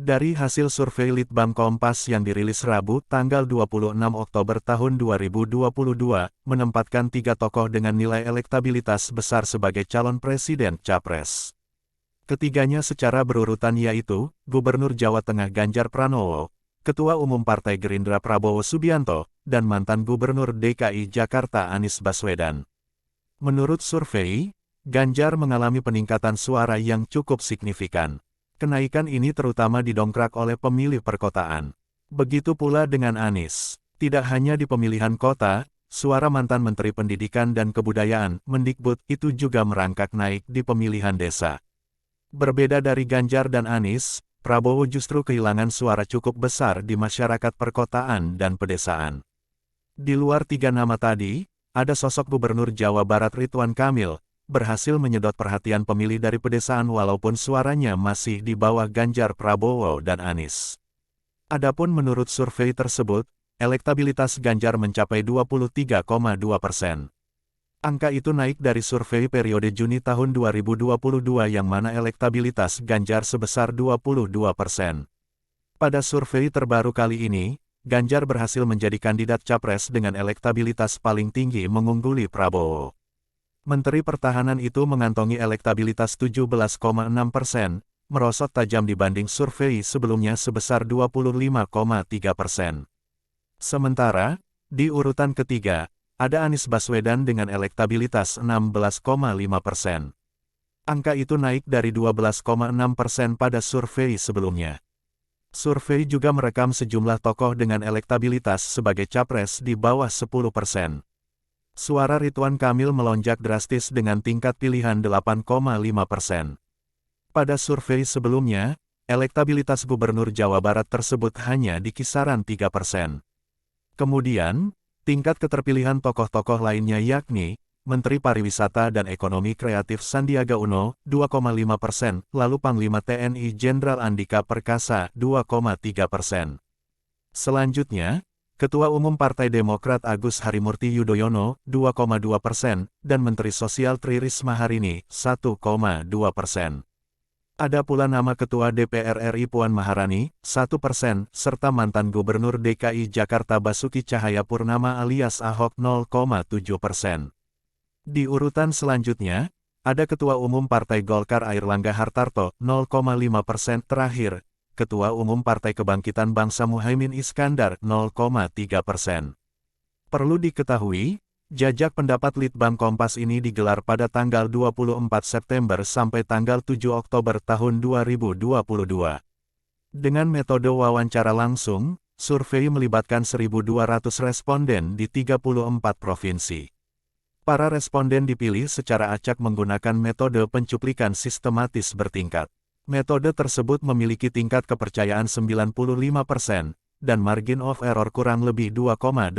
Dari hasil survei Litbang Kompas yang dirilis Rabu, tanggal 26 Oktober tahun 2022, menempatkan tiga tokoh dengan nilai elektabilitas besar sebagai calon presiden capres. Ketiganya secara berurutan yaitu, Gubernur Jawa Tengah Ganjar Pranowo, Ketua Umum Partai Gerindra Prabowo Subianto, dan mantan Gubernur DKI Jakarta Anies Baswedan. Menurut survei, Ganjar mengalami peningkatan suara yang cukup signifikan. Kenaikan ini terutama didongkrak oleh pemilih perkotaan. Begitu pula dengan Anies. Tidak hanya di pemilihan kota, suara mantan Menteri Pendidikan dan Kebudayaan, Mendikbud, itu juga merangkak naik di pemilihan desa. Berbeda dari Ganjar dan Anies, Prabowo justru kehilangan suara cukup besar di masyarakat perkotaan dan pedesaan. Di luar tiga nama tadi, ada sosok Gubernur Jawa Barat Ridwan Kamil, berhasil menyedot perhatian pemilih dari pedesaan walaupun suaranya masih di bawah Ganjar Prabowo dan Anies. Adapun menurut survei tersebut, elektabilitas Ganjar mencapai 23,2%. Angka itu naik dari survei periode Juni tahun 2022 yang mana elektabilitas Ganjar sebesar 22%. Pada survei terbaru kali ini, Ganjar berhasil menjadi kandidat capres dengan elektabilitas paling tinggi mengungguli Prabowo. Menteri Pertahanan itu mengantongi elektabilitas 17,6%, merosot tajam dibanding survei sebelumnya sebesar 25,3%. Sementara, di urutan ketiga, ada Anies Baswedan dengan elektabilitas 16,5%. Angka itu naik dari 12,6% pada survei sebelumnya. Survei juga merekam sejumlah tokoh dengan elektabilitas sebagai capres di bawah 10%. Suara Ridwan Kamil melonjak drastis dengan tingkat pilihan 8,5%. Pada survei sebelumnya, elektabilitas Gubernur Jawa Barat tersebut hanya di kisaran 3%. Kemudian, tingkat keterpilihan tokoh-tokoh lainnya yakni, Menteri Pariwisata dan Ekonomi Kreatif Sandiaga Uno, 2,5%, lalu Panglima TNI Jenderal Andika Perkasa, 2,3%. Selanjutnya, Ketua Umum Partai Demokrat Agus Harimurti Yudhoyono, 2,2%, dan Menteri Sosial Tri Risma Harini, 1,2%. Ada pula nama Ketua DPR RI Puan Maharani, 1%, serta mantan Gubernur DKI Jakarta Basuki Cahayapurnama alias Ahok 0,7%. Di urutan selanjutnya, ada Ketua Umum Partai Golkar Airlangga Hartarto, 0,5% terakhir. Ketua Umum Partai Kebangkitan Bangsa Muhaimin Iskandar, 0,3%. Perlu diketahui, jajak pendapat Litbang Kompas ini digelar pada tanggal 24 September sampai tanggal 7 Oktober tahun 2022. Dengan metode wawancara langsung, survei melibatkan 1.200 responden di 34 provinsi. Para responden dipilih secara acak menggunakan metode pencuplikan sistematis bertingkat. Metode tersebut memiliki tingkat kepercayaan 95%, dan margin of error kurang lebih 2,8%.